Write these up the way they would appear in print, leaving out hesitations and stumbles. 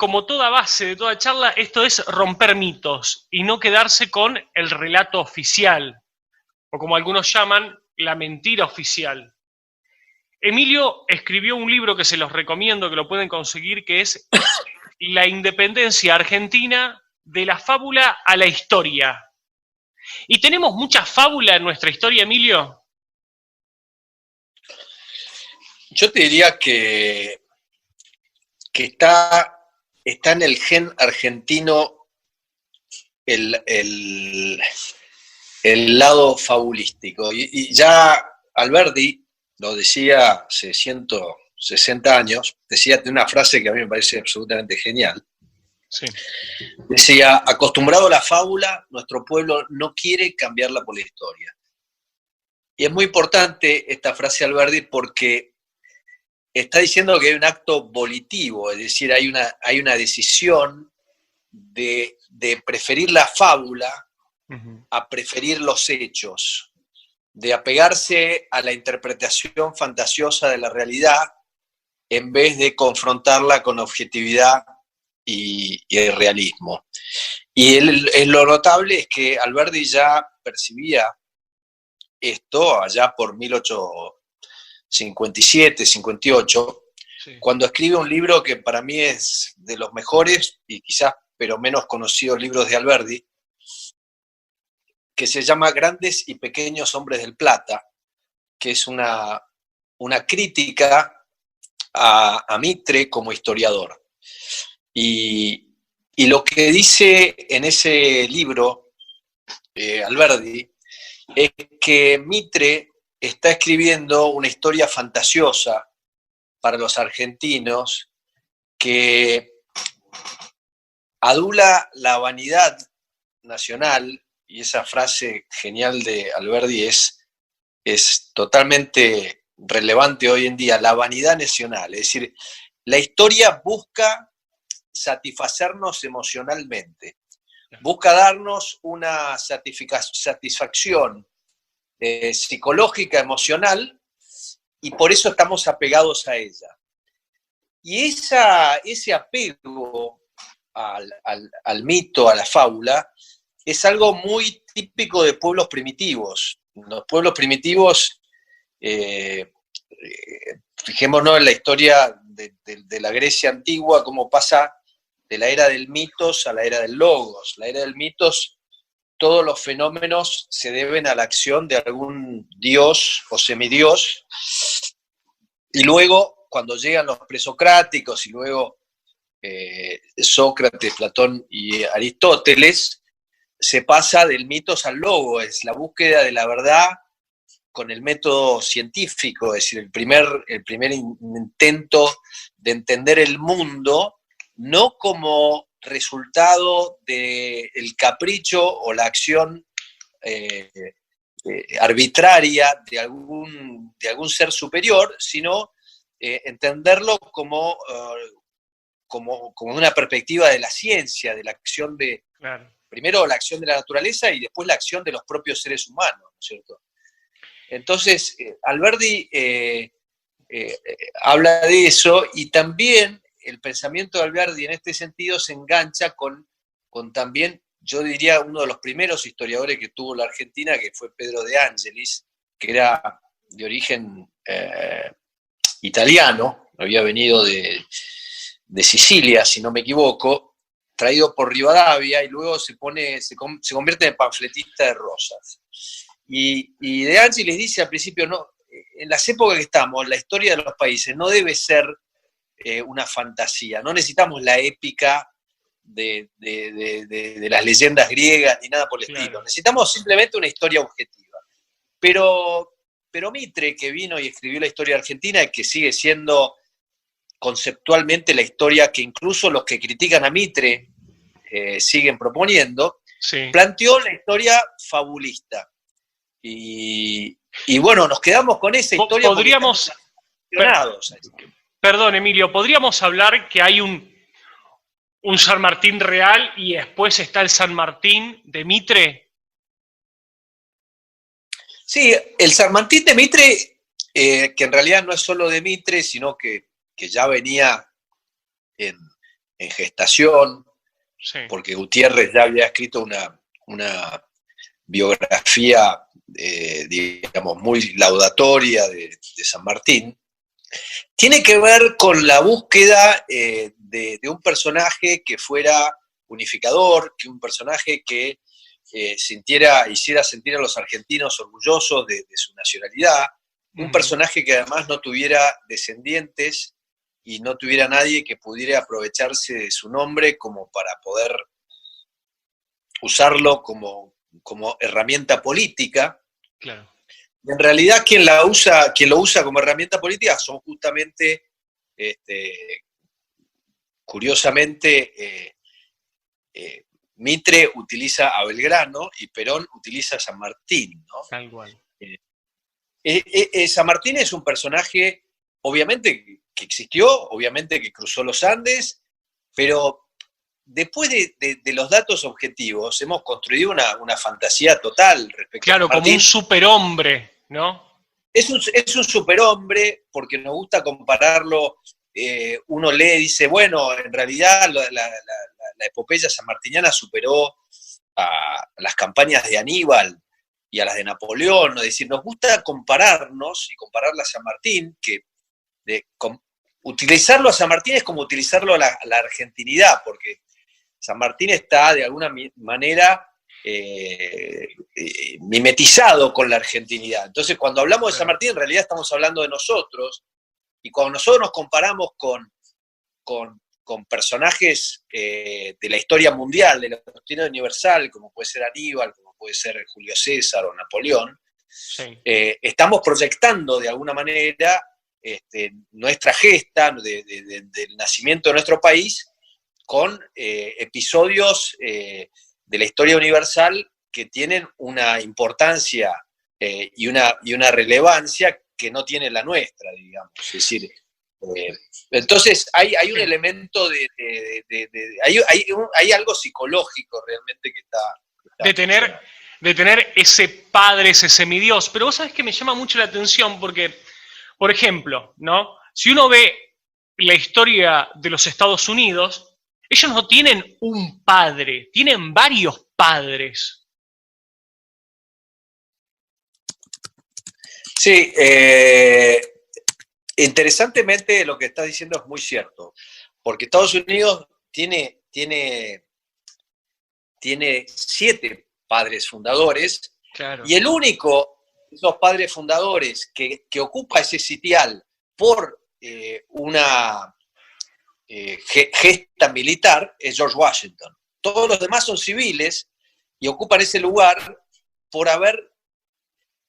como toda base de toda charla, esto es romper mitos y no quedarse con el relato oficial, o como algunos llaman, la mentira oficial. Emilio escribió un libro que se los recomiendo, que lo pueden conseguir, que es La independencia argentina de la fábula a la historia. ¿Y tenemos mucha fábula en nuestra historia, Emilio? Yo te diría que está en el gen argentino el lado fabulístico. Y ya Alberdi lo decía hace 160 años, decía una frase que a mí me parece absolutamente genial. Sí. Decía, acostumbrado a la fábula, nuestro pueblo no quiere cambiarla por la historia. Y es muy importante esta frase de Alberdi porque está diciendo que hay un acto volitivo, es decir, hay una decisión de preferir la fábula a preferir los hechos, de apegarse a la interpretación fantasiosa de la realidad en vez de confrontarla con objetividad y el realismo. Y lo notable es que Alberdi ya percibía esto allá por 1857, 58, sí, cuando escribe un libro que para mí es de los mejores y quizás pero menos conocidos libros de Alberdi, que se llama Grandes y Pequeños Hombres del Plata, que es una crítica a Mitre como historiador. Y lo que dice en ese libro Alberdi es que Mitre está escribiendo una historia fantasiosa para los argentinos que adula la vanidad nacional, y esa frase genial de Alberdi es totalmente relevante hoy en día, la vanidad nacional, es decir, la historia busca satisfacernos emocionalmente, busca darnos una satisfacción psicológica, emocional, y por eso estamos apegados a ella. Y ese apego al mito, a la fábula, es algo muy típico de pueblos primitivos. Los pueblos primitivos, fijémonos en la historia de la Grecia antigua, cómo pasa de la era del mitos a la era del logos. La era del mitos, todos los fenómenos se deben a la acción de algún dios o semidios, y luego, cuando llegan los presocráticos y luego Sócrates, Platón y Aristóteles, se pasa del mitos al logo, es la búsqueda de la verdad con el método científico, es decir, el primer intento de entender el mundo, no como resultado del capricho o la acción arbitraria de algún ser superior, sino entenderlo como una perspectiva de la ciencia, de la acción de... Claro. Primero la acción de la naturaleza y después la acción de los propios seres humanos, ¿no es cierto? Entonces, Alberdi habla de eso, y también el pensamiento de Alberdi en este sentido se engancha con también, yo diría, uno de los primeros historiadores que tuvo la Argentina, que fue Pedro de Angelis, que era de origen italiano, había venido de Sicilia, si no me equivoco, traído por Rivadavia, y luego se convierte en panfletista de Rosas. Y De Angelis dice al principio, no, en las épocas que estamos, la historia de los países no debe ser una fantasía, no necesitamos la épica de las leyendas griegas ni nada por el estilo, necesitamos simplemente una historia objetiva. Pero Mitre, que vino y escribió la historia argentina y que sigue siendo conceptualmente la historia que incluso los que critican a Mitre siguen proponiendo, sí, planteó la historia fabulista. Y bueno, nos quedamos con esa historia. Podríamos... Perdón, Emilio, ¿podríamos hablar que hay un San Martín real y después está el San Martín de Mitre? Sí, el San Martín de Mitre, que en realidad no es solo de Mitre, sino que ya venía en gestación, Sí. porque Gutiérrez ya había escrito una biografía, digamos, muy laudatoria de San Martín, tiene que ver con la búsqueda de un personaje que fuera unificador, que un personaje que hiciera sentir a los argentinos orgullosos de su nacionalidad, un personaje que además no tuviera descendientes y no tuviera nadie que pudiera aprovecharse de su nombre como para poder usarlo como herramienta política. Claro. En realidad quien lo usa como herramienta política son justamente, curiosamente, Mitre utiliza a Belgrano y Perón utiliza a San Martín, ¿no? Tal cual. San Martín es un personaje, obviamente, que existió, obviamente que cruzó los Andes, pero después de los datos objetivos hemos construido una fantasía total respecto Claro, a San Martín. como un superhombre, ¿no? Es un superhombre porque nos gusta compararlo. Uno lee y dice, bueno, en realidad la epopeya sanmartiniana superó a las campañas de Aníbal y a las de Napoleón. Es decir, nos gusta compararnos y compararla a San Martín, que utilizarlo a San Martín es como utilizarlo a la argentinidad, porque San Martín está de alguna manera mimetizado con la argentinidad. Entonces, cuando hablamos de San Martín, en realidad estamos hablando de nosotros, y cuando nosotros nos comparamos con personajes de la historia mundial, de la historia universal, como puede ser Aníbal, como puede ser Julio César o Napoleón, sí, estamos proyectando de alguna manera nuestra gesta del nacimiento de nuestro país con episodios de la historia universal que tienen una importancia y una relevancia que no tiene la nuestra, digamos. Es decir, entonces hay un elemento hay algo psicológico realmente que está de tener ese padre, ese semidios. Pero vos sabés que me llama mucho la atención porque, por ejemplo, ¿no? Si uno ve la historia de los Estados Unidos, ellos no tienen un padre, tienen varios padres. Sí, interesantemente lo que estás diciendo es muy cierto, porque Estados Unidos tiene 7 padres fundadores, claro, y el único de esos padres fundadores que ocupa ese sitial por una gesta militar es George Washington. Todos los demás son civiles y ocupan ese lugar por haber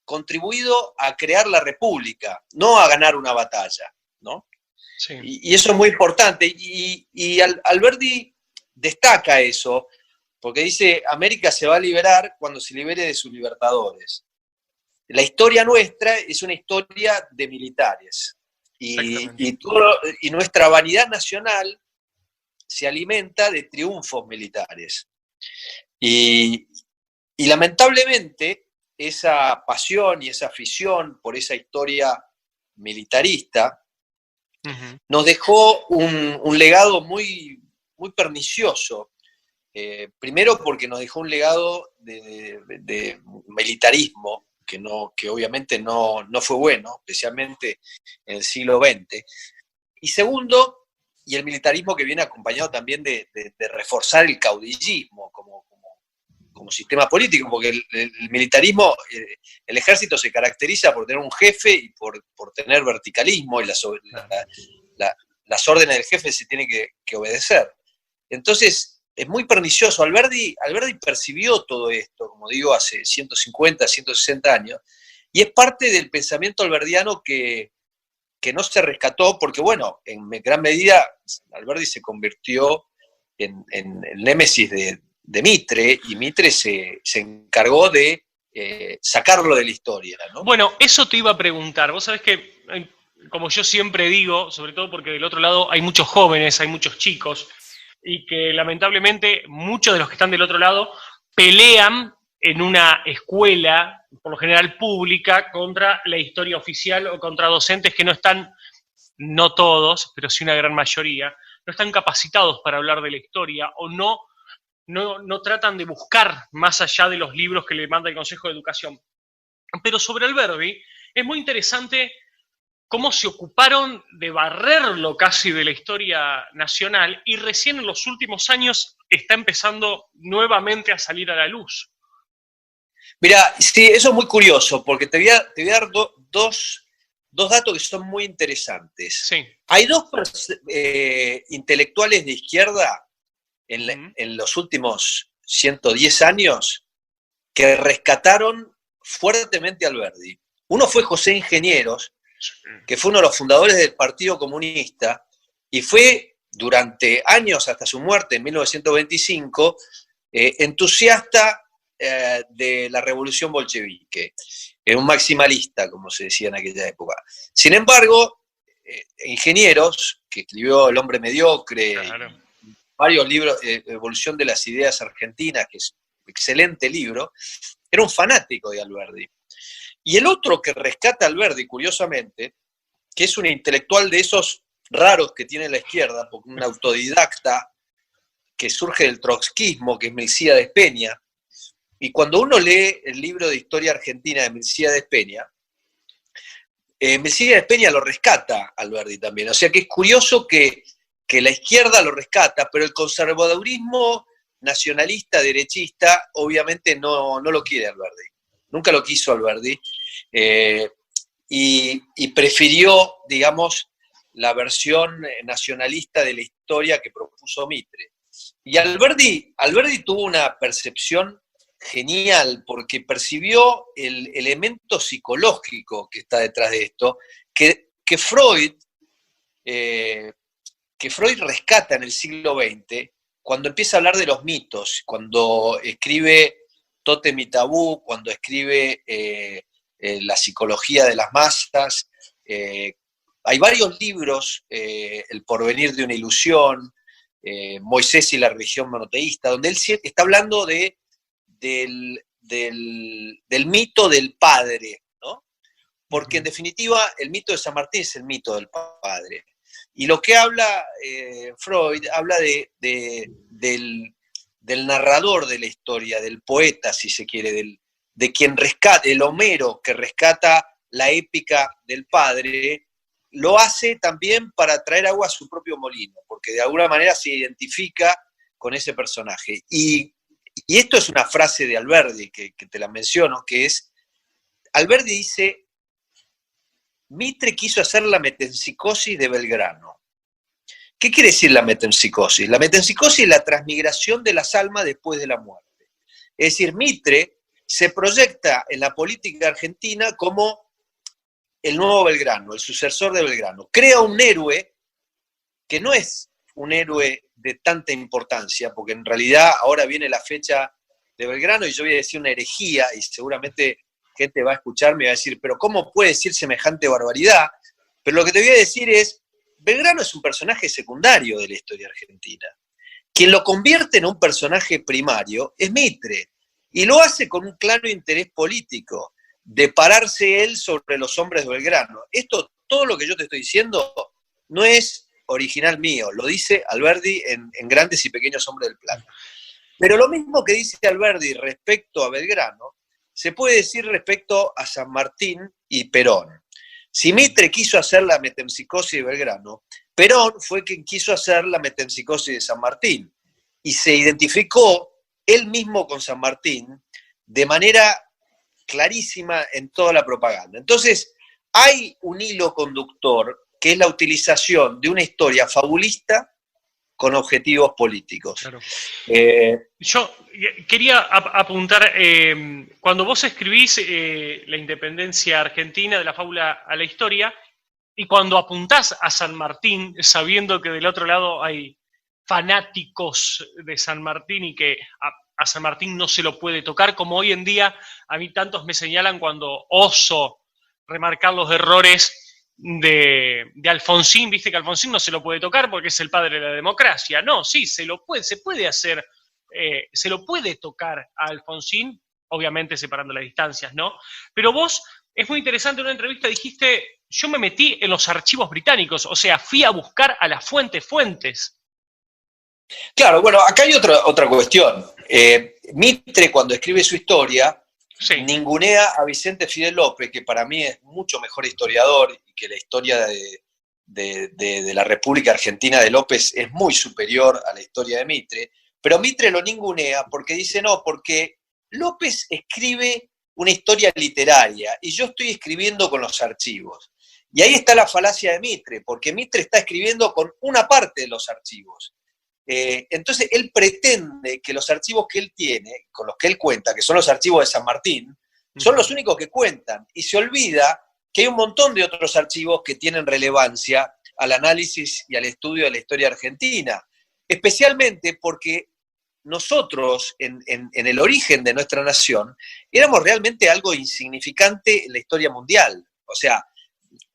contribuido a crear la república, no a ganar una batalla, ¿no? sí. Y eso es muy importante. Y Alberdi destaca eso, porque dice, América se va a liberar cuando se libere de sus libertadores. La historia nuestra es una historia de militares. Y nuestra vanidad nacional se alimenta de triunfos militares. Y lamentablemente, esa pasión y esa afición por esa historia militarista nos dejó un legado muy, muy pernicioso. Primero porque nos dejó un legado de militarismo que obviamente no fue bueno, especialmente en el siglo XX. Y segundo, y el militarismo que viene acompañado también de reforzar el caudillismo como sistema político, porque el militarismo, el ejército se caracteriza por tener un jefe y por tener verticalismo, y las órdenes del jefe se tienen que obedecer. Entonces, es muy pernicioso. Alberdi percibió todo esto, como digo, hace 150, 160 años, y es parte del pensamiento alberdiano que no se rescató, porque, bueno, en gran medida Alberdi se convirtió en el némesis de Mitre, y Mitre se encargó de sacarlo de la historia, ¿no? Bueno, eso te iba a preguntar. Vos sabés que, como yo siempre digo, sobre todo porque del otro lado hay muchos jóvenes, hay muchos chicos, y que lamentablemente muchos de los que están del otro lado pelean en una escuela, por lo general pública, contra la historia oficial o contra docentes que no están, no todos, pero sí una gran mayoría, no están capacitados para hablar de la historia o no tratan de buscar más allá de los libros que le manda el Consejo de Educación. Pero sobre Alberdi es muy interesante cómo se ocuparon de barrerlo casi de la historia nacional y recién en los últimos años está empezando nuevamente a salir a la luz. Mira, sí, eso es muy curioso, porque te voy a dar dos datos que son muy interesantes. Sí. Hay dos intelectuales de izquierda en los últimos 110 años que rescataron fuertemente a Alberdi. Uno fue José Ingenieros, que fue uno de los fundadores del Partido Comunista y fue durante años hasta su muerte en 1925 entusiasta de la revolución bolchevique, un maximalista, como se decía en aquella época. Sin embargo, Ingenieros, que escribió El hombre mediocre, claro, y varios libros, Evolución de las ideas argentinas, que es un excelente libro, era un fanático de Alberdi. Y el otro que rescata a Alberdi, curiosamente, que es un intelectual de esos raros que tiene la izquierda, porque un autodidacta que surge del trotskismo, que es Milcíades Peña, y cuando uno lee el libro de Historia Argentina de Milcíades Peña, Milcíades Peña lo rescata a Alberdi también. O sea que es curioso que la izquierda lo rescata, pero el conservadurismo nacionalista, derechista, obviamente no lo quiere Alberdi. Nunca lo quiso Alberdi. Y prefirió, digamos, la versión nacionalista de la historia que propuso Mitre. Y Alberdi tuvo una percepción genial porque percibió el elemento psicológico que está detrás de esto, que Freud rescata en el siglo XX cuando empieza a hablar de los mitos, cuando escribe Tótem y Tabú, cuando escribe La psicología de las masas. Hay varios libros, El porvenir de una ilusión, Moisés y la religión monoteísta, donde él está hablando del mito del padre, ¿no? Porque en definitiva el mito de San Martín es el mito del padre. Y lo que habla Freud, habla del narrador de la historia, del poeta, si se quiere, de quien rescata, el Homero que rescata la épica del padre, lo hace también para traer agua a su propio molino, porque de alguna manera se identifica con ese personaje. Y esto es una frase de Alberdi, que te la menciono, que es, Alberdi dice, Mitre quiso hacer la metempsicosis de Belgrano. ¿Qué quiere decir la metempsicosis? La metempsicosis es la transmigración de las almas después de la muerte. Es decir, Mitre se proyecta en la política argentina como el nuevo Belgrano, el sucesor de Belgrano. Crea un héroe que no es un héroe de tanta importancia, porque en realidad ahora viene la fecha de Belgrano y yo voy a decir una herejía y seguramente gente va a escucharme y va a decir, pero ¿cómo puede decir semejante barbaridad? Pero lo que te voy a decir es, Belgrano es un personaje secundario de la historia argentina. Quien lo convierte en un personaje primario es Mitre, y lo hace con un claro interés político, de pararse él sobre los hombres de Belgrano. Todo lo que yo te estoy diciendo, no es original mío, lo dice Alberdi en Grandes y Pequeños Hombres del Plata. Pero lo mismo que dice Alberdi respecto a Belgrano, se puede decir respecto a San Martín y Perón. Si Mitre quiso hacer la metempsicosis de Belgrano, Perón fue quien quiso hacer la metempsicosis de San Martín, y se identificó él mismo con San Martín de manera clarísima en toda la propaganda. Entonces, hay un hilo conductor que es la utilización de una historia fabulista con objetivos políticos. Claro. Yo quería apuntar, cuando vos escribís la independencia argentina, de la fábula a la historia, y cuando apuntás a San Martín, sabiendo que del otro lado hay fanáticos de San Martín y que a San Martín no se lo puede tocar, como hoy en día a mí tantos me señalan cuando oso remarcar los errores de Alfonsín, viste que Alfonsín no se lo puede tocar porque es el padre de la democracia. No, sí, se puede hacer, se lo puede tocar a Alfonsín, obviamente separando las distancias, ¿no? Pero vos, es muy interesante, en una entrevista dijiste, yo me metí en los archivos británicos, o sea, fui a buscar a las fuentes. Claro, bueno, acá hay otra cuestión. Mitre, cuando escribe su historia, sí, ningunea a Vicente Fidel López, que para mí es mucho mejor historiador y que la historia de la República Argentina de López es muy superior a la historia de Mitre, pero Mitre lo ningunea porque dice no, porque López escribe una historia literaria y yo estoy escribiendo con los archivos. Y ahí está la falacia de Mitre, porque Mitre está escribiendo con una parte de los archivos. Entonces él pretende que los archivos que él tiene, con los que él cuenta, que son los archivos de San Martín, son los únicos que cuentan, y se olvida que hay un montón de otros archivos que tienen relevancia al análisis y al estudio de la historia argentina, especialmente porque nosotros, en el origen de nuestra nación, éramos realmente algo insignificante en la historia mundial. O sea,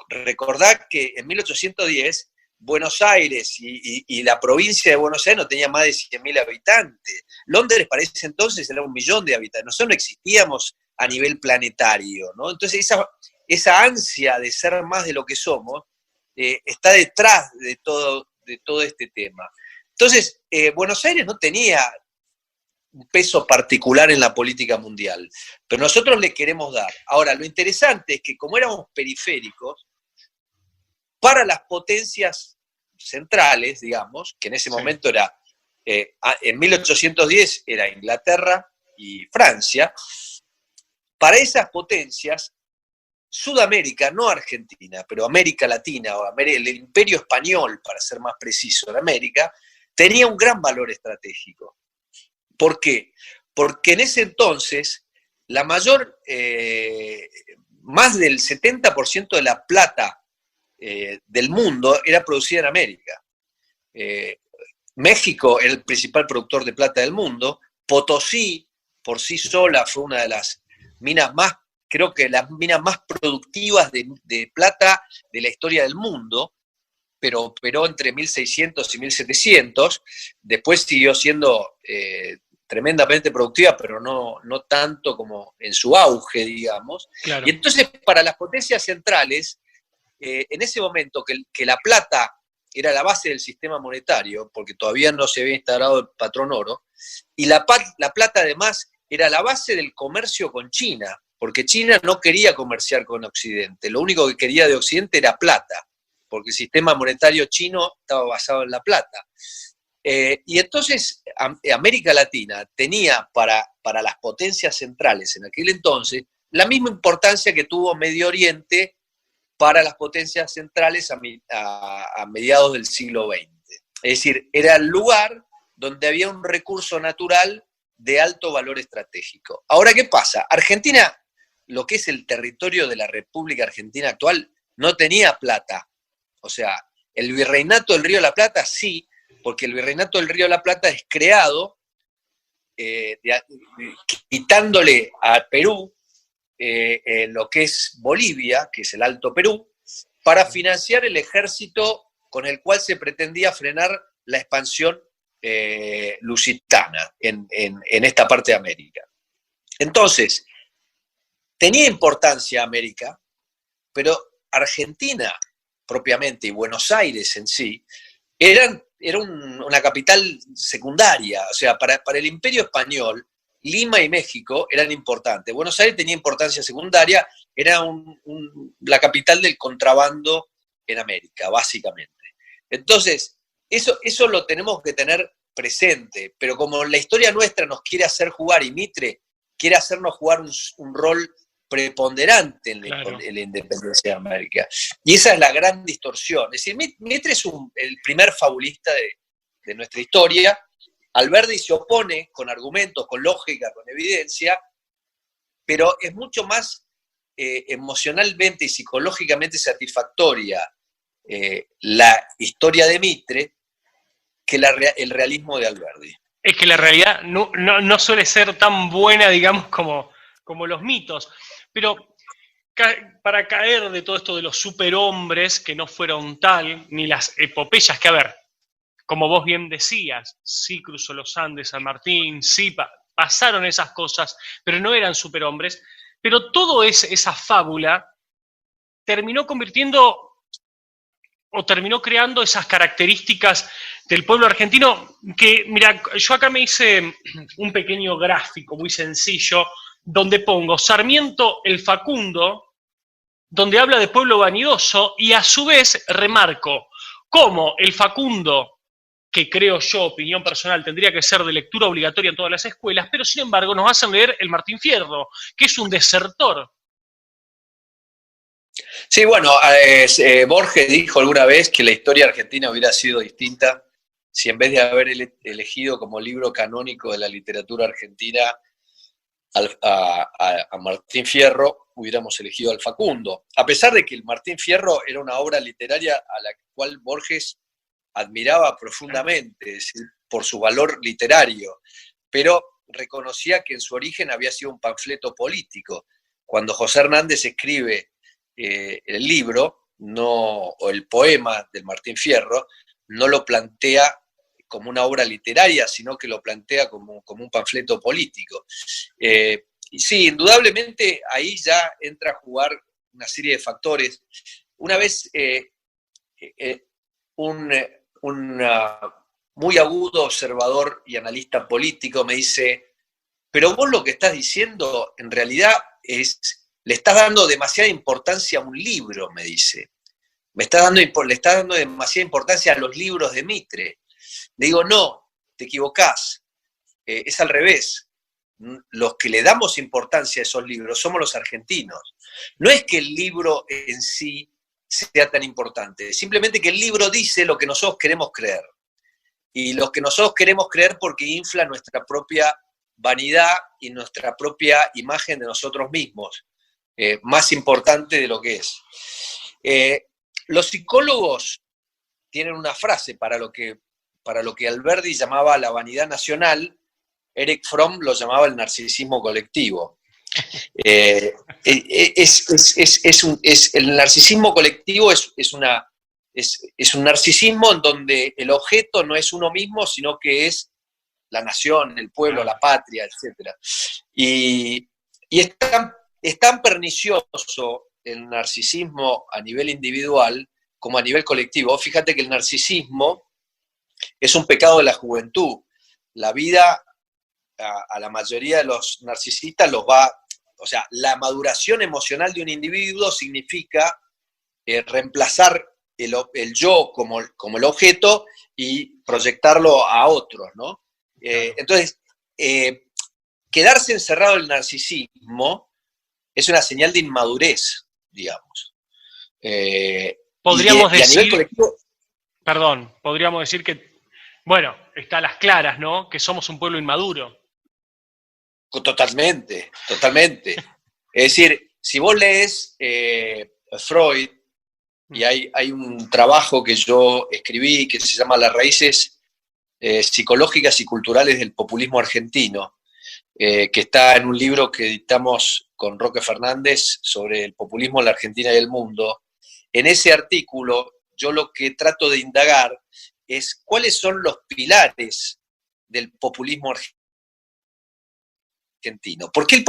recordad que en 1810 Buenos Aires y la provincia de Buenos Aires no tenía más de 100.000 habitantes. Londres para ese entonces era 1 millón de habitantes. Nosotros no existíamos a nivel planetario, ¿no? Entonces esa ansia de ser más de lo que somos está detrás de todo este tema. Entonces, Buenos Aires no tenía un peso particular en la política mundial, pero nosotros le queremos dar. Ahora, lo interesante es que como éramos periféricos, para las potencias centrales, digamos, que en ese momento era, en 1810 era Inglaterra y Francia, para esas potencias, Sudamérica, no Argentina, pero América Latina, o el Imperio Español, para ser más preciso, en América, tenía un gran valor estratégico. ¿Por qué? Porque en ese entonces, más del 70% de la plata del mundo era producida en América. México era el principal productor de plata del mundo. Potosí, por sí sola, fue una de las minas más, creo que las minas más productivas de plata de la historia del mundo, pero operó entre 1600 y 1700. Después siguió siendo tremendamente productiva, pero no tanto como en su auge, digamos. Claro. Y entonces, para las potencias centrales, en ese momento que la plata era la base del sistema monetario, porque todavía no se había instalado el patrón oro, y la plata además era la base del comercio con China, porque China no quería comerciar con Occidente, lo único que quería de Occidente era plata, porque el sistema monetario chino estaba basado en la plata. Y entonces América Latina tenía para las potencias centrales en aquel entonces la misma importancia que tuvo Medio Oriente para las potencias centrales a mediados del siglo XX. Es decir, era el lugar donde había un recurso natural de alto valor estratégico. Ahora, ¿qué pasa? Argentina, lo que es el territorio de la República Argentina actual, no tenía plata. O sea, el Virreinato del Río de la Plata sí, porque el Virreinato del Río de la Plata es creado quitándole a Perú lo que es Bolivia, que es el Alto Perú, para financiar el ejército con el cual se pretendía frenar la expansión lusitana en esta parte de América. Entonces, tenía importancia América, pero Argentina propiamente y Buenos Aires en sí era una capital secundaria. O sea, para el Imperio Español, Lima y México eran importantes. Buenos Aires tenía importancia secundaria, era la capital del contrabando en América, básicamente. Entonces, eso lo tenemos que tener presente, pero como la historia nuestra nos quiere hacer jugar, y Mitre quiere hacernos jugar un rol preponderante en la independencia de América. Y esa es la gran distorsión. Es decir, Mitre es el primer fabulista de nuestra historia. Alberdi se opone con argumentos, con lógica, con evidencia, pero es mucho más emocionalmente y psicológicamente satisfactoria la historia de Mitre que el realismo de Alberdi. Es que la realidad no suele ser tan buena, digamos, como los mitos. Pero para caer de todo esto de los superhombres que no fueron tal, ni las epopeyas que, a ver, como vos bien decías, sí cruzó los Andes, San Martín, sí pasaron esas cosas, pero no eran superhombres. Pero todo esa fábula terminó convirtiendo o terminó creando esas características del pueblo argentino que, mira, yo acá me hice un pequeño gráfico muy sencillo donde pongo Sarmiento el Facundo, donde habla de pueblo vanidoso, y a su vez remarco cómo el Facundo, que creo yo, opinión personal, tendría que ser de lectura obligatoria en todas las escuelas, pero sin embargo nos hacen leer el Martín Fierro, que es un desertor. Sí, bueno, Borges dijo alguna vez que la historia argentina hubiera sido distinta si en vez de haber elegido como libro canónico de la literatura argentina a Martín Fierro, hubiéramos elegido al Facundo. A pesar de que el Martín Fierro era una obra literaria a la cual Borges admiraba profundamente, es decir, por su valor literario, pero reconocía que en su origen había sido un panfleto político. Cuando José Hernández escribe el libro, o el poema del Martín Fierro, no lo plantea como una obra literaria, sino que lo plantea como un panfleto político. Y sí, indudablemente ahí ya entra a jugar una serie de factores. Una vez un muy agudo observador y analista político me dice, pero vos lo que estás diciendo en realidad le estás dando demasiada importancia a un libro, me dice. Le estás dando demasiada importancia a los libros de Mitre. Le digo, no, te equivocás, es al revés. Los que le damos importancia a esos libros somos los argentinos. No es que el libro en sí sea tan importante, simplemente que el libro dice lo que nosotros queremos creer. Y lo que nosotros queremos creer porque infla nuestra propia vanidad y nuestra propia imagen de nosotros mismos, más importante de lo que es. Los psicólogos tienen una frase para lo que Alberdi llamaba la vanidad nacional, Eric Fromm lo llamaba el narcisismo colectivo. El narcisismo colectivo es un narcisismo en donde el objeto no es uno mismo, sino que es la nación, el pueblo, la patria, etc. Y es tan pernicioso el narcisismo a nivel individual como a nivel colectivo. Fíjate que el narcisismo es un pecado de la juventud. La vida a la mayoría de los narcisistas o sea, la maduración emocional de un individuo significa reemplazar el yo como el objeto y proyectarlo a otros, ¿no? Entonces, quedarse encerrado en el narcisismo es una señal de inmadurez, digamos. Podríamos decir, a nivel colectivo, perdón, podríamos decir que, bueno, está a las claras, ¿no? Que somos un pueblo inmaduro. Totalmente, totalmente. Es decir, si vos lees Freud, y hay un trabajo que yo escribí que se llama Las raíces psicológicas y culturales del populismo argentino, que está en un libro que editamos con Roque Fernández sobre el populismo en la Argentina y el mundo. En ese artículo yo lo que trato de indagar es cuáles son los pilares del populismo argentino. ¿Por qué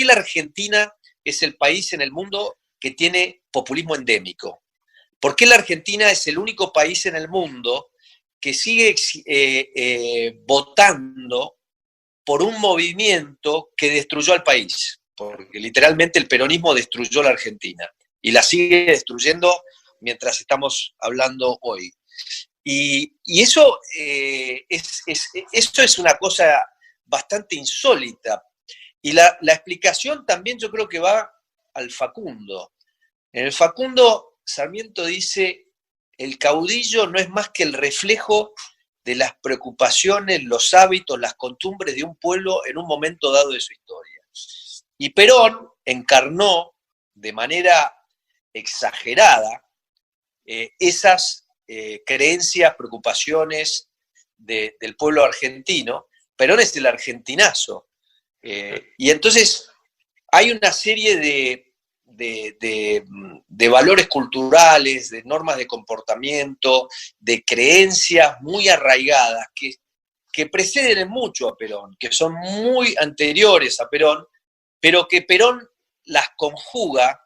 la Argentina es el país en el mundo que tiene populismo endémico? ¿Por qué la Argentina es el único país en el mundo que sigue votando por un movimiento que destruyó al país? Porque literalmente el peronismo destruyó la Argentina y la sigue destruyendo mientras estamos hablando hoy. Y eso, esto es una cosa bastante insólita. Y la explicación también yo creo que va al Facundo. En el Facundo, Sarmiento dice, el caudillo no es más que el reflejo de las preocupaciones, los hábitos, las costumbres de un pueblo en un momento dado de su historia. Y Perón encarnó de manera exagerada esas creencias, preocupaciones del pueblo argentino. Perón es el argentinazo. Y entonces hay una serie de valores culturales, de normas de comportamiento, de creencias muy arraigadas que preceden mucho a Perón, que son muy anteriores a Perón, pero que Perón las conjuga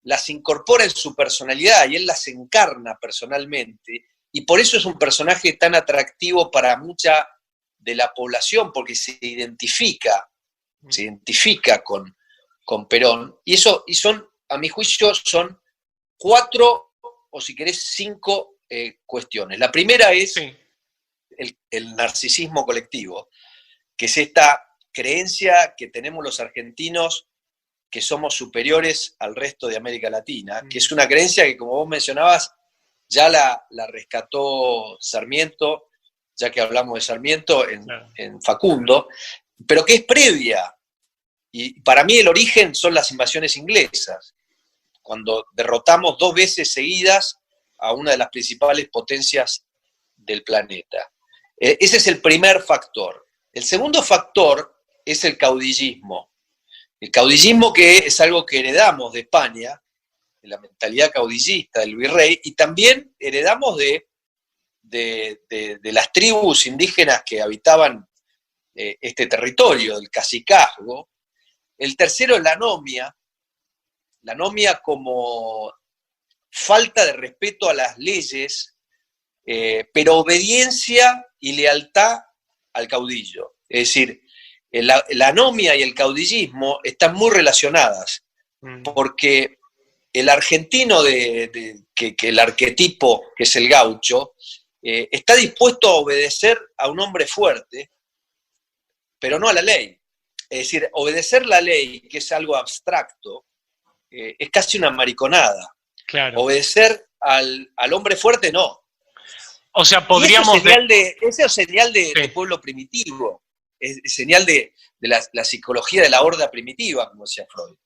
las incorpora en su personalidad y él las encarna personalmente, y por eso es un personaje tan atractivo para mucha de la población, porque se identifica con Perón, y son, a mi juicio, son 4, o si querés 5 cuestiones. La primera es el narcisismo colectivo, que es esta creencia que tenemos los argentinos que somos superiores al resto de América Latina, que es una creencia que, como vos mencionabas, ya la rescató Sarmiento, ya que hablamos de Sarmiento en Facundo, pero que es previa. Y para mí el origen son las invasiones inglesas, cuando derrotamos 2 veces seguidas a una de las principales potencias del planeta. Ese es el primer factor. El segundo factor es el caudillismo. El caudillismo, que es algo que heredamos de España, de la mentalidad caudillista del virrey, y también heredamos de las tribus indígenas que habitaban este territorio, del cacicazgo. El tercero es la anomia como falta de respeto a las leyes, pero obediencia y lealtad al caudillo. Es decir, la anomia y el caudillismo están muy relacionadas, porque el argentino, que el arquetipo, que es el gaucho, está dispuesto a obedecer a un hombre fuerte, pero no a la ley. Es decir, obedecer la ley, que es algo abstracto, es casi una mariconada. Claro. Obedecer al hombre fuerte, no. O sea, podríamos... Eso es señal de pueblo primitivo, es señal de la psicología de la horda primitiva, como decía Freud.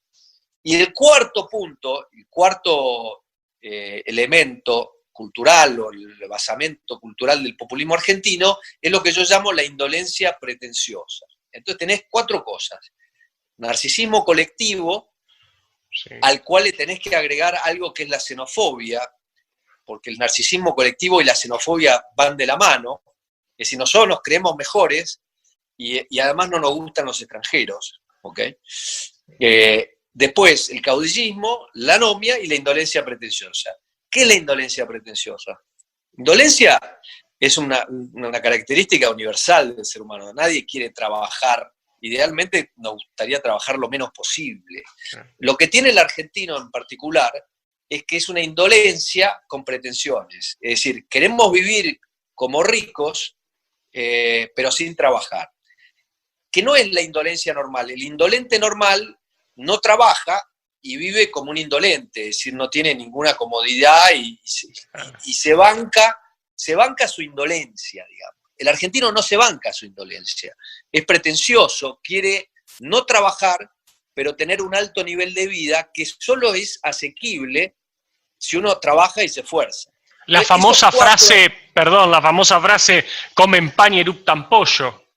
Y el cuarto punto, el cuarto elemento cultural o el basamento cultural del populismo argentino es lo que yo llamo la indolencia pretenciosa. Entonces tenés 4 cosas. Narcisismo colectivo, al cual le tenés que agregar algo que es la xenofobia, porque el narcisismo colectivo y la xenofobia van de la mano. Es decir, nosotros nos creemos mejores y además no nos gustan los extranjeros. ¿Okay? Después, el caudillismo, la anomia y la indolencia pretenciosa. ¿Qué es la indolencia pretenciosa? Indolencia es una característica universal del ser humano. Nadie quiere trabajar, idealmente nos gustaría trabajar lo menos posible. Lo que tiene el argentino en particular es que es una indolencia con pretensiones. Es decir, queremos vivir como ricos, pero sin trabajar. Que no es la indolencia normal. El indolente normal no trabaja y vive como un indolente, es decir, no tiene ninguna comodidad y se banca su indolencia, digamos. El argentino no se banca su indolencia, es pretencioso, quiere no trabajar, pero tener un alto nivel de vida que solo es asequible si uno trabaja y se esfuerza. La famosa frase, comen pan y eruptan pollo.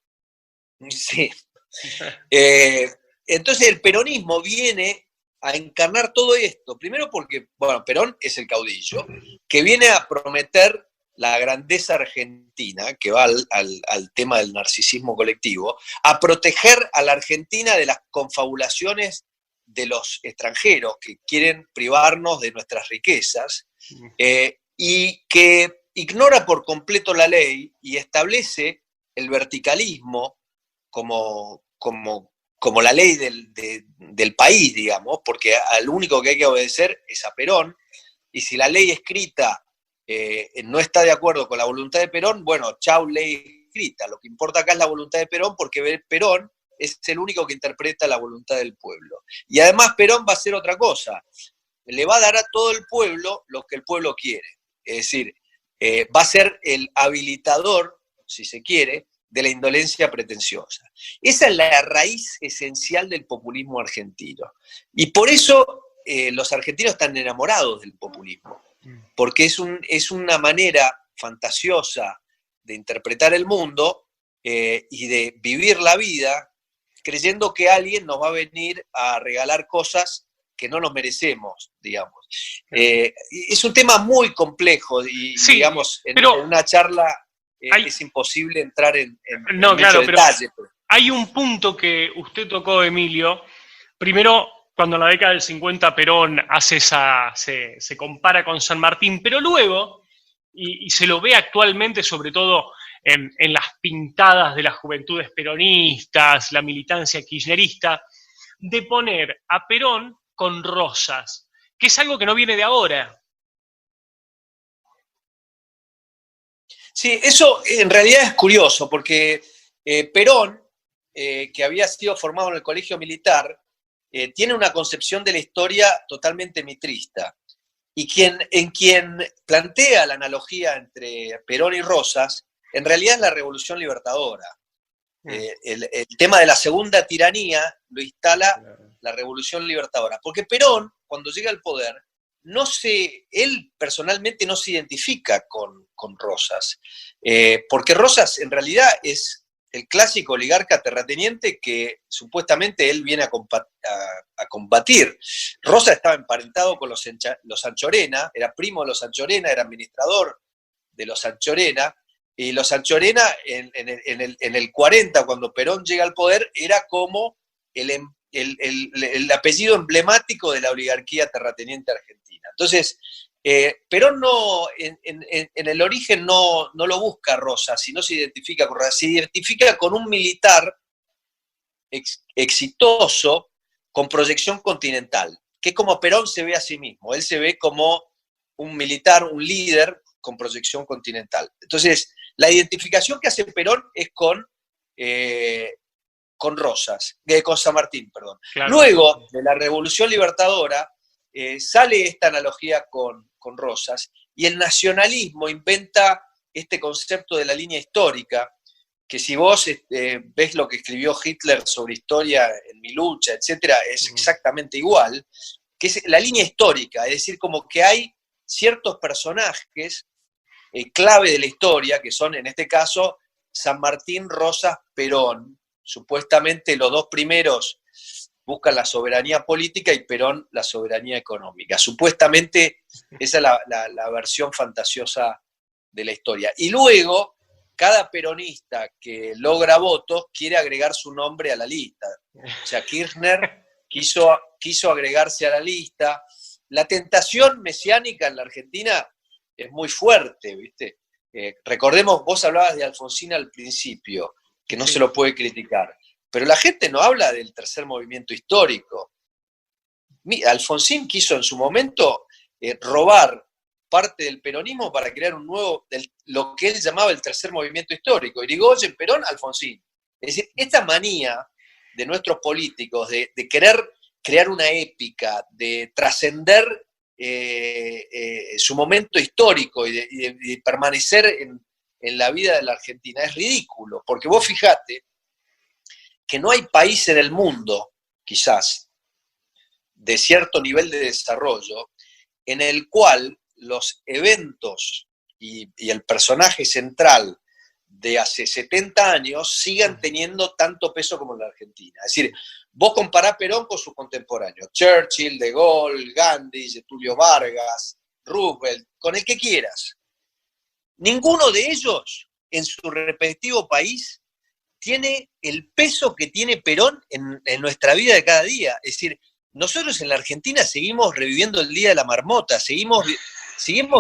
Sí. Entonces el peronismo viene a encarnar todo esto, primero porque, bueno, Perón es el caudillo, que viene a prometer la grandeza argentina, que va al tema del narcisismo colectivo, a proteger a la Argentina de las confabulaciones de los extranjeros que quieren privarnos de nuestras riquezas, y que ignora por completo la ley y establece el verticalismo como la ley del país, digamos, porque al único que hay que obedecer es a Perón, y si la ley escrita no está de acuerdo con la voluntad de Perón, bueno, chau ley escrita. Lo que importa acá es la voluntad de Perón, porque Perón es el único que interpreta la voluntad del pueblo. Y además Perón va a hacer otra cosa, le va a dar a todo el pueblo lo que el pueblo quiere. Es decir, va a ser el habilitador, si se quiere, de la indolencia pretenciosa. Esa es la raíz esencial del populismo argentino. Y por eso los argentinos están enamorados del populismo, porque es una manera fantasiosa de interpretar el mundo y de vivir la vida creyendo que alguien nos va a venir a regalar cosas que no nos merecemos, digamos. Es un tema muy complejo y, sí, digamos, en una charla es imposible entrar en no, mucho claro, detalle. Pero hay un punto que usted tocó, Emilio. Primero, cuando en la década del 50 Perón hace se compara con San Martín, pero luego, y se lo ve actualmente sobre todo en las pintadas de las juventudes peronistas, la militancia kirchnerista, de poner a Perón con Rosas, que es algo que no viene de ahora. Sí, eso en realidad es curioso, porque Perón, que había sido formado en el colegio militar, tiene una concepción de la historia totalmente mitrista. Y en quien plantea la analogía entre Perón y Rosas, en realidad es la Revolución Libertadora. El tema de la segunda tiranía lo instala la Revolución Libertadora. Porque Perón, cuando llega al poder, él personalmente no se identifica con Rosas. Porque Rosas en realidad es el clásico oligarca terrateniente que supuestamente él viene a combatir. Rosas estaba emparentado con los Anchorena, era primo de los Anchorena, era administrador de los Anchorena, y los Anchorena en el 40, cuando Perón llega al poder, era como el apellido emblemático de la oligarquía terrateniente argentina. Entonces, Perón en el origen no lo busca Rosas, sino se identifica con Rosas, se identifica con un militar exitoso con proyección continental, que es como Perón se ve a sí mismo. Él se ve como un militar, un líder con proyección continental. Entonces, la identificación que hace Perón es con Rosas, con San Martín, perdón. Claro. Luego de la Revolución Libertadora, sale esta analogía con Rosas, y el nacionalismo inventa este concepto de la línea histórica, que si vos ves lo que escribió Hitler sobre historia en Mi lucha, etcétera, es exactamente igual, que es la línea histórica, es decir, como que hay ciertos personajes clave de la historia, que son en este caso San Martín, Rosas, Perón. Supuestamente los dos primeros buscan la soberanía política y Perón la soberanía económica. Supuestamente esa es la versión fantasiosa de la historia. Y luego, cada peronista que logra votos quiere agregar su nombre a la lista. O sea, Kirchner quiso agregarse a la lista. La tentación mesiánica en la Argentina es muy fuerte, ¿viste? Recordemos, vos hablabas de Alfonsín al principio, que no se lo puede criticar. Pero la gente no habla del tercer movimiento histórico. Alfonsín quiso en su momento robar parte del peronismo para crear un nuevo, lo que él llamaba el tercer movimiento histórico. Irigoyen, Perón, Alfonsín. Es decir, esta manía de nuestros políticos de querer crear una épica, de trascender su momento histórico y de permanecer en la vida de la Argentina es ridículo, porque vos fijate que no hay país en el mundo, quizás, de cierto nivel de desarrollo, en el cual los eventos y el personaje central de hace 70 años sigan teniendo tanto peso como en la Argentina. Es decir, vos comparás Perón con sus contemporáneos, Churchill, De Gaulle, Gandhi, Getúlio Vargas, Roosevelt, con el que quieras. Ninguno de ellos, en su respectivo país, tiene el peso que tiene Perón en nuestra vida de cada día. Es decir, nosotros en la Argentina seguimos reviviendo el Día de la Marmota, seguimos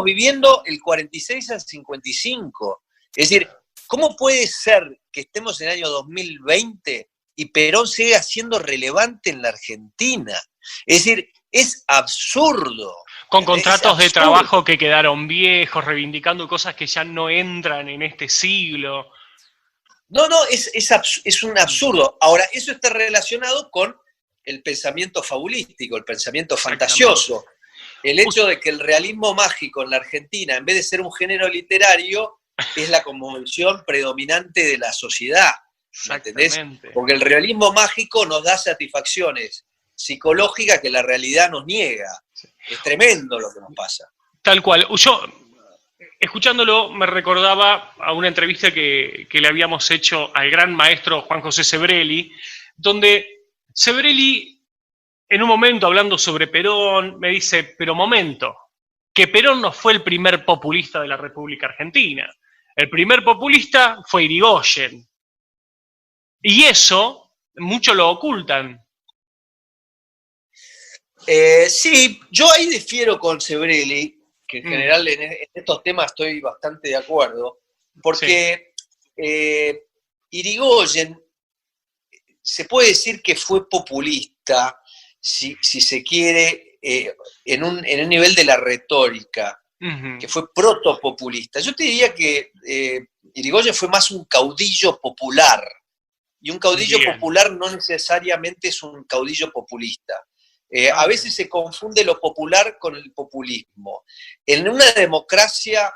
viviendo el 46 al 55. Es decir, ¿cómo puede ser que estemos en el año 2020 y Perón siga siendo relevante en la Argentina? Es decir, es absurdo. Con contratos de trabajo que quedaron viejos, reivindicando cosas que ya no entran en este siglo. No, es un absurdo. Ahora, eso está relacionado con el pensamiento fabulístico, el pensamiento fantasioso. El hecho de que el realismo mágico en la Argentina, en vez de ser un género literario, es la conmoción predominante de la sociedad. ¿Me entendés? Porque el realismo mágico nos da satisfacciones psicológicas que la realidad nos niega. Es tremendo lo que nos pasa. Tal cual. Yo, escuchándolo, me recordaba a una entrevista que le habíamos hecho al gran maestro Juan José Sebrelli, donde Sebrelli, en un momento hablando sobre Perón, me dice, pero momento, que Perón no fue el primer populista de la República Argentina. El primer populista fue Irigoyen. Y eso, muchos lo ocultan. Sí, yo ahí difiero con Sebrelli, que en general en estos temas estoy bastante de acuerdo, porque Irigoyen se puede decir que fue populista, si se quiere, en un nivel de la retórica, que fue protopopulista. Yo te diría que Irigoyen fue más un caudillo popular, y un caudillo popular no necesariamente es un caudillo populista. A veces se confunde lo popular con el populismo. En una democracia,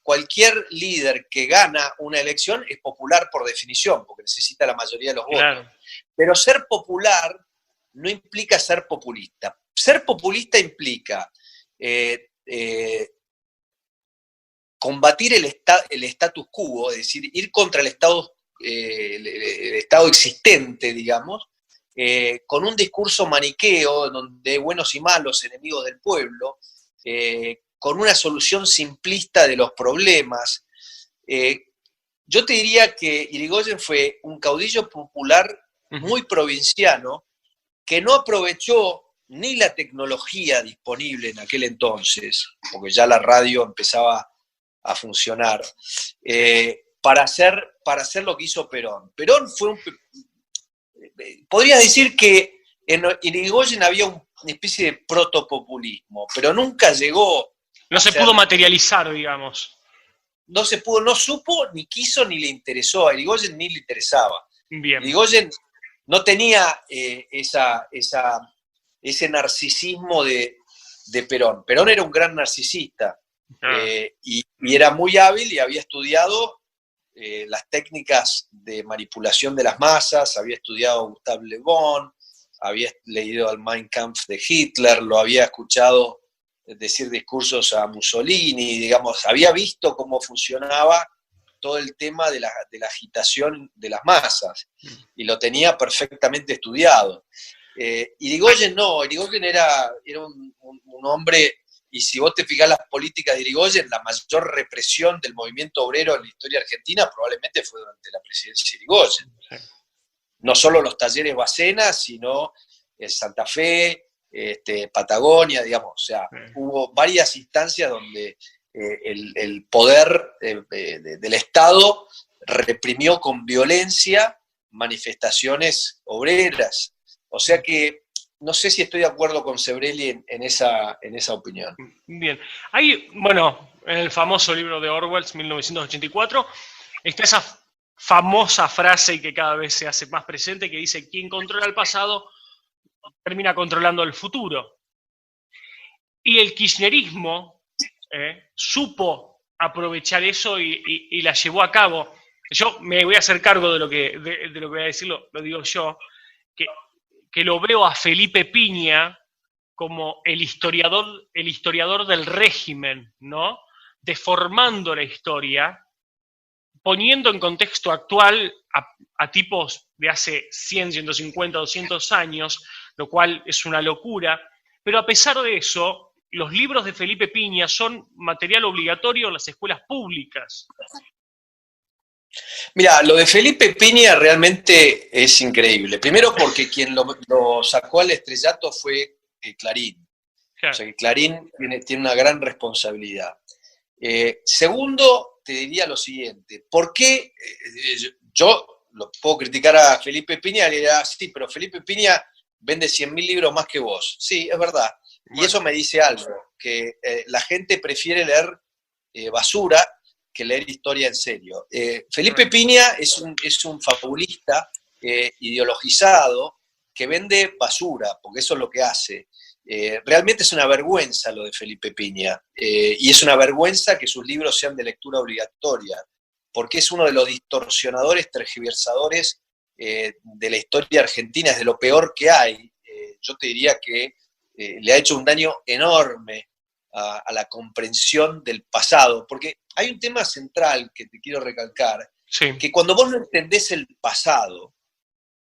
cualquier líder que gana una elección es popular por definición, porque necesita la mayoría de los votos. Pero ser popular no implica ser populista. Ser populista implica combatir el status quo, es decir, ir contra el Estado existente, digamos, con un discurso maniqueo, donde hay buenos y malos, enemigos del pueblo, con una solución simplista de los problemas. Yo te diría que Irigoyen fue un caudillo popular muy provinciano, que no aprovechó ni la tecnología disponible en aquel entonces, porque ya la radio empezaba a funcionar, para hacer lo que hizo Perón. Perón fue podría decir que en Irigoyen había una especie de protopopulismo, pero nunca llegó. No se pudo materializar, digamos. No se pudo, no supo, ni quiso, ni le interesó. A Irigoyen ni le interesaba. Bien. Irigoyen no tenía ese narcisismo de Perón. Perón era un gran narcisista y era muy hábil y había estudiado las técnicas de manipulación de las masas, había estudiado a Gustave Le Bon, había leído al Mein Kampf de Hitler, lo había escuchado decir discursos a Mussolini, digamos, había visto cómo funcionaba todo el tema de la agitación de las masas, y lo tenía perfectamente estudiado. Irigoyen no, Irigoyen era un hombre, y si vos te fijás las políticas de Irigoyen, la mayor represión del movimiento obrero en la historia argentina probablemente fue durante la presidencia de Irigoyen. No solo los talleres Bacena, sino Santa Fe, Patagonia, digamos, o sea, hubo varias instancias donde el poder del Estado reprimió con violencia manifestaciones obreras. O sea que no sé si estoy de acuerdo con Sebrelli en esa opinión. Bien. Hay, bueno, en el famoso libro de Orwell, 1984, está esa famosa frase que cada vez se hace más presente, que dice: quien controla el pasado termina controlando el futuro. Y el kirchnerismo supo aprovechar eso y la llevó a cabo. Yo me voy a hacer cargo de lo que voy a decir, lo digo yo, que lo veo a Felipe Piña como el historiador del régimen, ¿no? Deformando la historia, poniendo en contexto actual a tipos de hace 100, 150, 200 años, lo cual es una locura, pero a pesar de eso, los libros de Felipe Piña son material obligatorio en las escuelas públicas. Mira, lo de Felipe Piña realmente es increíble. Primero porque quien lo sacó al estrellato fue Clarín. Claro. O sea que Clarín tiene una gran responsabilidad. Segundo, te diría lo siguiente. ¿Por qué? Yo lo puedo criticar a Felipe Piña, le diría, sí, pero Felipe Piña vende 100.000 libros más que vos. Sí, es verdad. Bueno. Y eso me dice algo, que la gente prefiere leer basura que leer historia en serio. Felipe Piña es un fabulista ideologizado que vende basura, porque eso es lo que hace. Realmente es una vergüenza lo de Felipe Piña, y es una vergüenza que sus libros sean de lectura obligatoria, porque es uno de los distorsionadores, tergiversadores de la historia argentina, es de lo peor que hay. Yo te diría que le ha hecho un daño enorme a la comprensión del pasado, porque hay un tema central que te quiero recalcar, sí. Que cuando vos no entendés el pasado,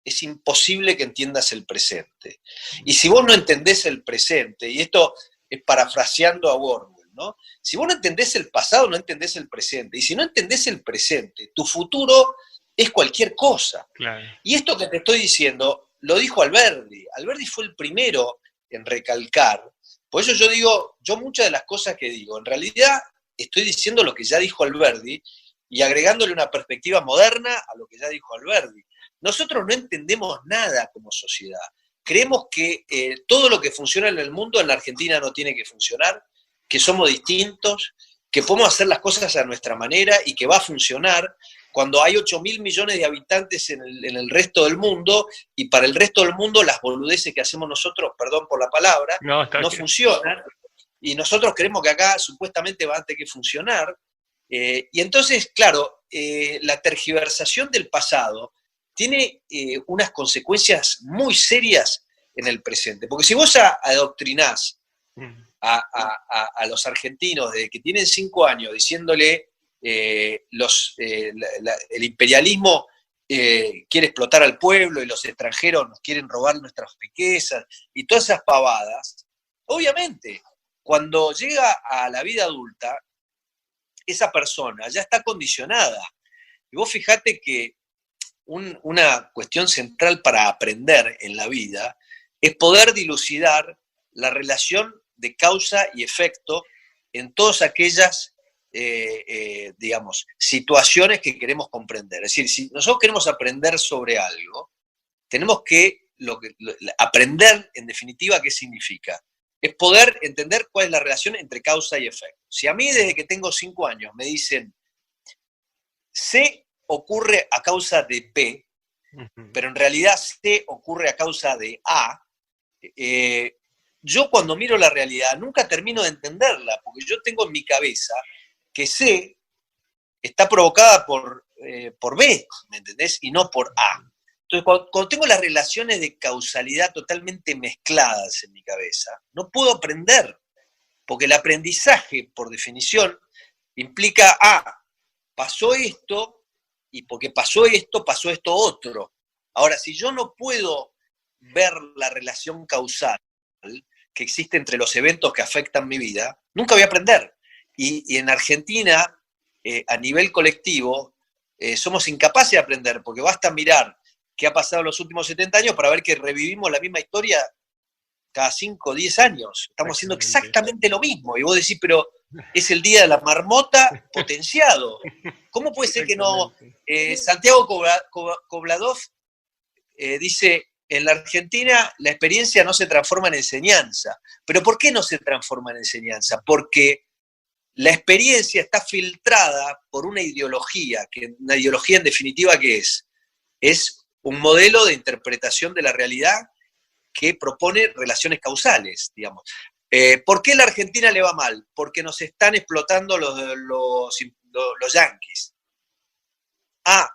es imposible que entiendas el presente. Y si vos no entendés el presente, y esto es parafraseando a Orwell, ¿no? Si vos no entendés el pasado, no entendés el presente. Y si no entendés el presente, tu futuro es cualquier cosa. Claro. Y esto que te estoy diciendo, lo dijo Alberdi. Alberdi fue el primero en recalcar. Por eso yo digo, yo muchas de las cosas que digo, en realidad estoy diciendo lo que ya dijo Alberdi y agregándole una perspectiva moderna a lo que ya dijo Alberdi. Nosotros no entendemos nada como sociedad. Creemos que todo lo que funciona en el mundo en la Argentina no tiene que funcionar, que somos distintos, que podemos hacer las cosas a nuestra manera y que va a funcionar cuando hay 8.000 millones de habitantes en el resto del mundo, y para el resto del mundo las boludeces que hacemos nosotros, perdón por la palabra, no funcionan, y nosotros creemos que acá supuestamente va a tener que funcionar, y entonces, claro, la tergiversación del pasado tiene unas consecuencias muy serias en el presente, porque si vos adoctrinás a los argentinos desde que tienen 5 años diciéndole el imperialismo quiere explotar al pueblo y los extranjeros nos quieren robar nuestras riquezas y todas esas pavadas, obviamente, cuando llega a la vida adulta, esa persona ya está condicionada. Y vos fijate que una cuestión central para aprender en la vida es poder dilucidar la relación de causa y efecto en todas aquellas, digamos, situaciones que queremos comprender. Es decir, si nosotros queremos aprender sobre algo, tenemos que aprender, en definitiva, qué significa. Es poder entender cuál es la relación entre causa y efecto. Si a mí desde que tengo 5 años me dicen C ocurre a causa de B, pero en realidad C ocurre a causa de A, yo cuando miro la realidad nunca termino de entenderla, porque yo tengo en mi cabeza que C está provocada por B, ¿me entendés? Y no por A. Entonces, cuando tengo las relaciones de causalidad totalmente mezcladas en mi cabeza, no puedo aprender, porque el aprendizaje, por definición, implica, pasó esto, y porque pasó esto otro. Ahora, si yo no puedo ver la relación causal que existe entre los eventos que afectan mi vida, nunca voy a aprender. Y en Argentina, a nivel colectivo, somos incapaces de aprender, porque basta mirar qué ha pasado en los últimos 70 años para ver que revivimos la misma historia cada 5 o 10 años. Estamos haciendo exactamente lo mismo. Y vos decís, pero es el día de la marmota potenciado. ¿Cómo puede ser que no? Santiago Kobladov dice, en la Argentina la experiencia no se transforma en enseñanza. ¿Pero por qué no se transforma en enseñanza? Porque la experiencia está filtrada por una ideología en definitiva, ¿qué es? Es un modelo de interpretación de la realidad que propone relaciones causales, digamos. ¿Por qué a la Argentina le va mal? Porque nos están explotando los yanquis.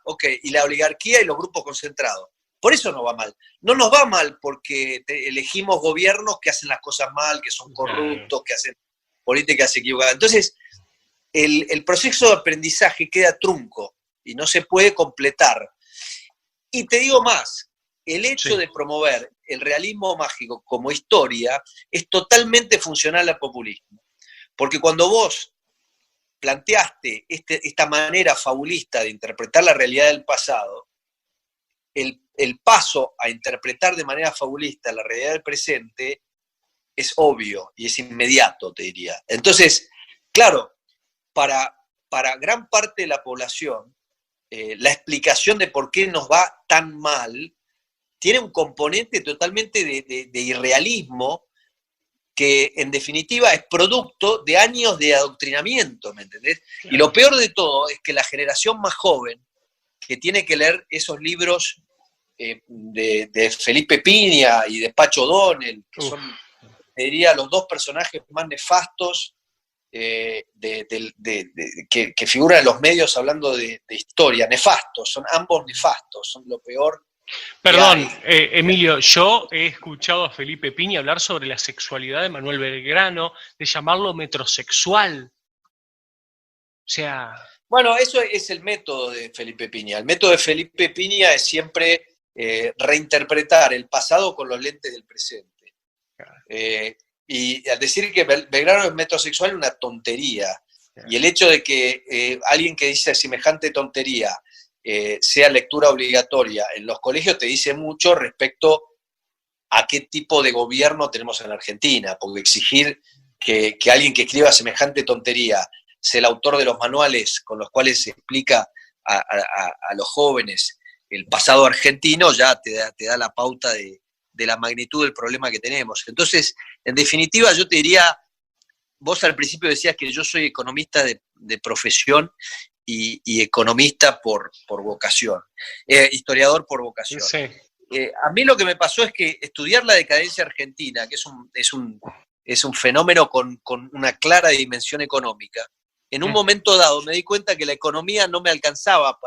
Ok, y la oligarquía y los grupos concentrados. Por eso nos va mal. No nos va mal porque elegimos gobiernos que hacen las cosas mal, que son corruptos, que hacen políticas equivocadas. Entonces, el proceso de aprendizaje queda trunco y no se puede completar. Y te digo más, el hecho de promover el realismo mágico como historia es totalmente funcional al populismo. Porque cuando vos planteaste esta manera fabulista de interpretar la realidad del pasado, el paso a interpretar de manera fabulista la realidad del presente es obvio y es inmediato, te diría. Entonces, claro, para gran parte de la población, la explicación de por qué nos va tan mal tiene un componente totalmente de irrealismo que en definitiva es producto de años de adoctrinamiento, ¿me entendés? Claro. Y lo peor de todo es que la generación más joven, que tiene que leer esos libros de Felipe Piña y de Pacho O'Donnell, que son, te diría, los dos personajes más nefastos que figuran en los medios hablando de historia, nefastos, son ambos nefastos, son lo peor. Perdón, Emilio, yo he escuchado a Felipe Piña hablar sobre la sexualidad de Manuel Belgrano, de llamarlo metrosexual. O sea... Bueno, eso es el método de Felipe Piña. El método de Felipe Piña es siempre reinterpretar el pasado con los lentes del presente. Y al decir que Belgrano es metrosexual es una tontería. Y el hecho de que alguien que dice semejante tontería sea lectura obligatoria en los colegios te dice mucho respecto a qué tipo de gobierno tenemos en la Argentina, porque exigir que alguien que escriba semejante tontería sea el autor de los manuales con los cuales se explica a los jóvenes el pasado argentino, ya te da la pauta de la magnitud del problema que tenemos. Entonces, en definitiva, yo te diría, vos al principio decías que yo soy economista de profesión y economista por vocación, historiador por vocación. Sí. A mí lo que me pasó es que estudiar la decadencia argentina, que es un fenómeno con una clara dimensión económica, en un momento dado me di cuenta que la economía no me alcanzaba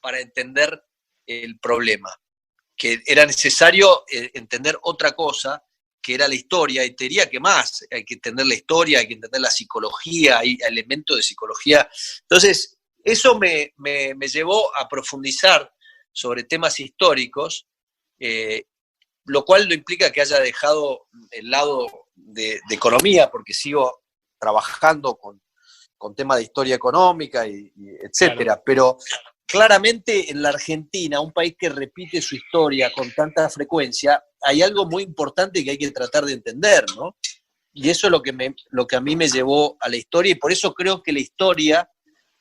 para entender el problema, que era necesario entender otra cosa, que era la historia, y te diría que más, hay que entender la historia, hay que entender la psicología, hay elementos de psicología. Entonces, eso me llevó a profundizar sobre temas históricos, lo cual no implica que haya dejado el lado de economía, porque sigo trabajando con temas de historia económica, y etcétera, claro. Pero claramente en la Argentina, un país que repite su historia con tanta frecuencia, hay algo muy importante que hay que tratar de entender, ¿no? Y eso es lo que a mí me llevó a la historia, y por eso creo que la historia,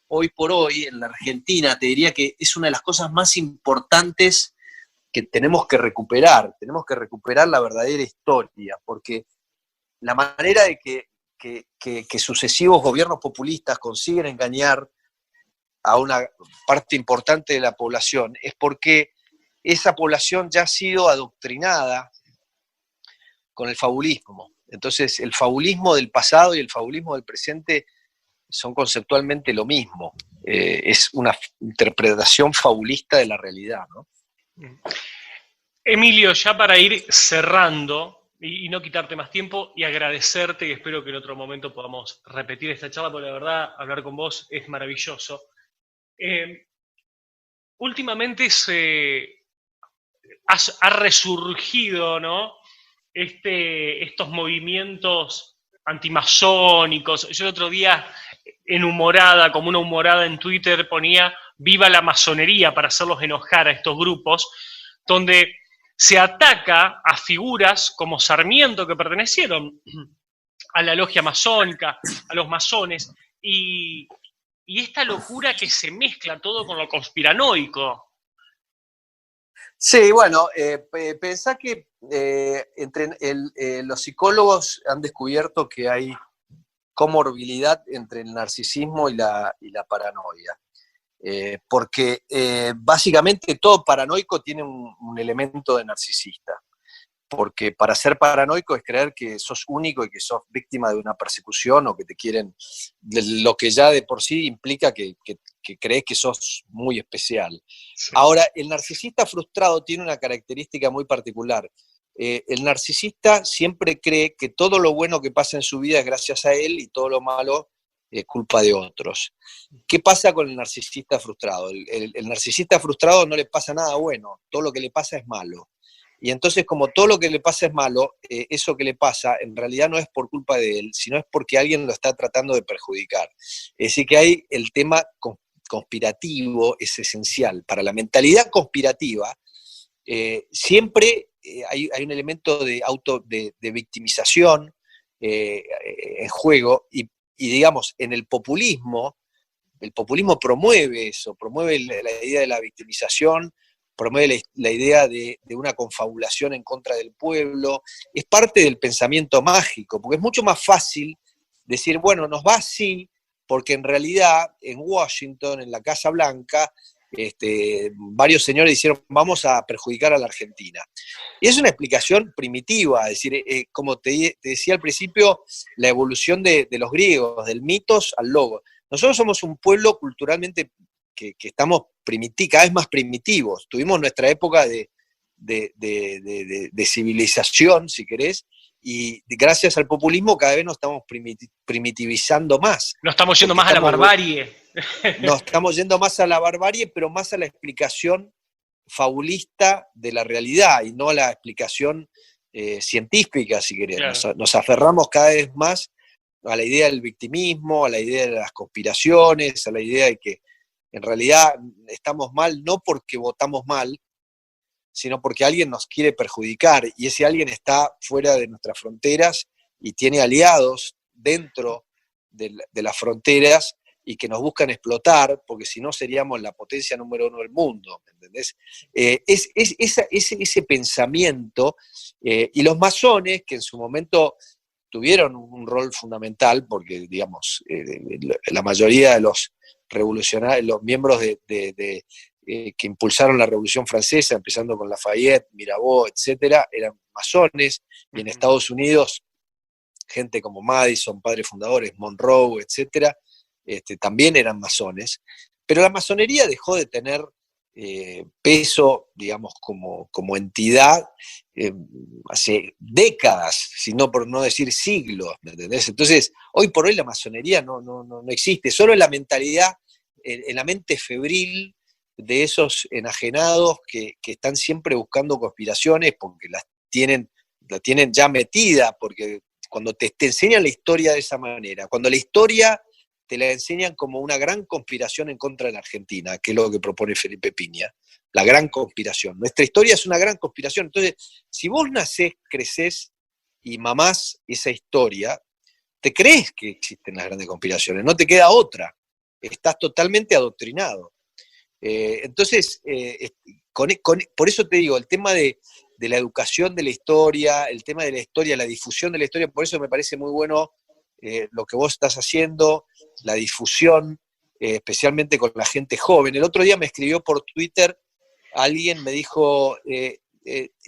hoy por hoy, en la Argentina, te diría que es una de las cosas más importantes que tenemos que recuperar la verdadera historia, porque la manera de que sucesivos gobiernos populistas consiguen engañar a una parte importante de la población es porque esa población ya ha sido adoctrinada con el fabulismo. Entonces, el fabulismo del pasado y el fabulismo del presente son conceptualmente lo mismo. Es una interpretación fabulista de la realidad, ¿no? Emilio, ya para ir cerrando y no quitarte más tiempo y agradecerte, y espero que en otro momento podamos repetir esta charla, porque la verdad hablar con vos es maravilloso. Últimamente ha resurgido, ¿no? Estos movimientos antimasónicos. Yo el otro día, como una humorada en Twitter, ponía "viva la masonería" para hacerlos enojar a estos grupos, donde se ataca a figuras como Sarmiento, que pertenecieron a la logia masónica, a los masones, y esta locura que se mezcla todo con lo conspiranoico. Sí, bueno, pensá que los psicólogos han descubierto que hay comorbilidad entre el narcisismo y la paranoia. Porque básicamente todo paranoico tiene un elemento de narcisista. Porque para ser paranoico es creer que sos único y que sos víctima de una persecución o que te quieren, lo que ya de por sí implica que crees que sos muy especial. Sí. Ahora, el narcisista frustrado tiene una característica muy particular. El narcisista siempre cree que todo lo bueno que pasa en su vida es gracias a él y todo lo malo es culpa de otros. ¿Qué pasa con el narcisista frustrado? El narcisista frustrado no le pasa nada bueno, todo lo que le pasa es malo. Y entonces, como todo lo que le pasa es malo, eso que le pasa en realidad no es por culpa de él, sino es porque alguien lo está tratando de perjudicar. Es decir, que hay el tema conspirativo, es esencial. Para la mentalidad conspirativa, siempre hay un elemento de victimización en juego, y digamos, en el populismo promueve eso, promueve la idea de la victimización, promueve la idea de una confabulación en contra del pueblo. Es parte del pensamiento mágico, porque es mucho más fácil decir, bueno, nos va así, porque en realidad en Washington, en la Casa Blanca, varios señores dijeron, vamos a perjudicar a la Argentina. Y es una explicación primitiva, es decir, como te decía al principio, la evolución de los griegos, del mitos al logos. Nosotros somos un pueblo culturalmente que estamos cada vez más primitivos. Tuvimos nuestra época de civilización, si querés, y gracias al populismo cada vez nos estamos primitivizando más. Nos estamos yendo más a la barbarie. Nos estamos yendo más a la barbarie, pero más a la explicación fabulista de la realidad y no a la explicación científica, si querés. Claro. Nos aferramos cada vez más a la idea del victimismo, a la idea de las conspiraciones, a la idea de que en realidad estamos mal no porque votamos mal, sino porque alguien nos quiere perjudicar, y ese alguien está fuera de nuestras fronteras y tiene aliados dentro de las fronteras y que nos buscan explotar, porque si no seríamos la potencia número 1 del mundo, ¿entendés? Ese pensamiento, y los masones, que en su momento tuvieron un rol fundamental, porque, digamos, la mayoría de los revolucionarios, los miembros que impulsaron la Revolución Francesa, empezando con Lafayette, Mirabeau, etcétera, eran masones, y en Estados Unidos, gente como Madison, padres fundadores, Monroe, etcétera, también eran masones, pero la masonería dejó de tener peso, digamos, como entidad hace décadas, si no por no decir siglos, ¿me entendés? Entonces, hoy por hoy la masonería no existe, solo en la mentalidad, en la mente febril de esos enajenados que están siempre buscando conspiraciones porque la tienen ya metida, porque cuando te enseñan la historia de esa manera, cuando la historia te la enseñan como una gran conspiración en contra de la Argentina, que es lo que propone Felipe Piña, la gran conspiración. Nuestra historia es una gran conspiración. Entonces, si vos nacés, crecés y mamás esa historia, te crees que existen las grandes conspiraciones, no te queda otra. Estás totalmente adoctrinado. Entonces, por eso te digo, el tema de la educación de la historia, el tema de la historia, la difusión de la historia, por eso me parece muy bueno lo que vos estás haciendo, la difusión, especialmente con la gente joven. El otro día me escribió por Twitter, alguien me dijo,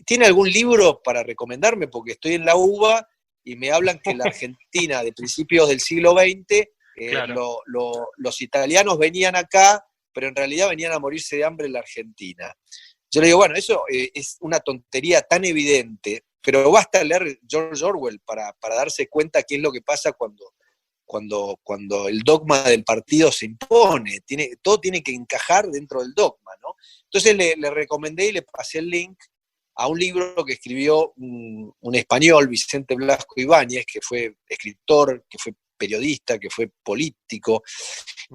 ¿tiene algún libro para recomendarme? Porque estoy en la UBA y me hablan que en la Argentina de principios del siglo XX, Claro. los italianos venían acá, pero en realidad venían a morirse de hambre en la Argentina. Yo le digo, bueno, eso es una tontería tan evidente, pero basta leer George Orwell para darse cuenta qué es lo que pasa cuando el dogma del partido se impone. Todo tiene que encajar dentro del dogma, ¿no? Entonces le recomendé y le pasé el link a un libro que escribió un español, Vicente Blasco Ibáñez, que fue escritor, que fue periodista, que fue político,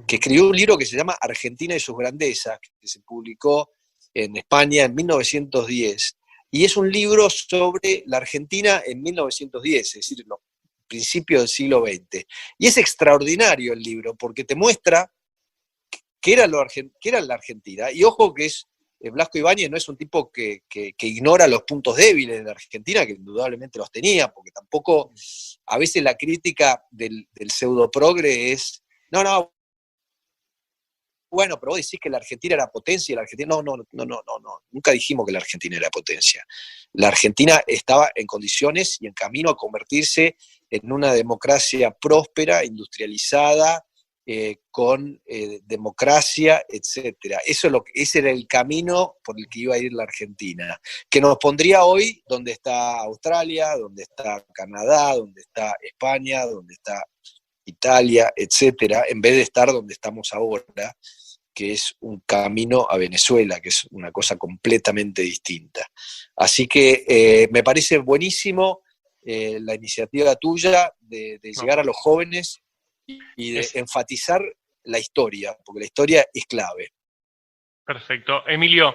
que escribió un libro que se llama Argentina y sus grandezas, que se publicó en España en 1910, y es un libro sobre la Argentina en 1910, es decir, los principios del siglo XX. Y es extraordinario el libro, porque te muestra qué era la Argentina, y ojo que Blasco Ibáñez no es un tipo que ignora los puntos débiles de la Argentina, que indudablemente los tenía, porque tampoco a veces la crítica del pseudo progre es, no, bueno, pero vos decís que la Argentina era potencia y la Argentina. No. Nunca dijimos que la Argentina era potencia. La Argentina estaba en condiciones y en camino a convertirse en una democracia próspera, industrializada, con democracia, etcétera. Ese era el camino por el que iba a ir la Argentina, que nos pondría hoy donde está Australia, donde está Canadá, donde está España, donde está Italia, etcétera, en vez de estar donde estamos ahora, que es un camino a Venezuela, que es una cosa completamente distinta. Así que me parece buenísimo la iniciativa tuya de llegar a los jóvenes y de enfatizar la historia, porque la historia es clave. Perfecto. Emilio,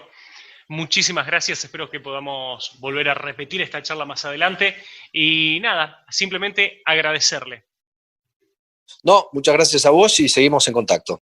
muchísimas gracias. Espero que podamos volver a repetir esta charla más adelante. Y nada, simplemente agradecerle. No, muchas gracias a vos y seguimos en contacto.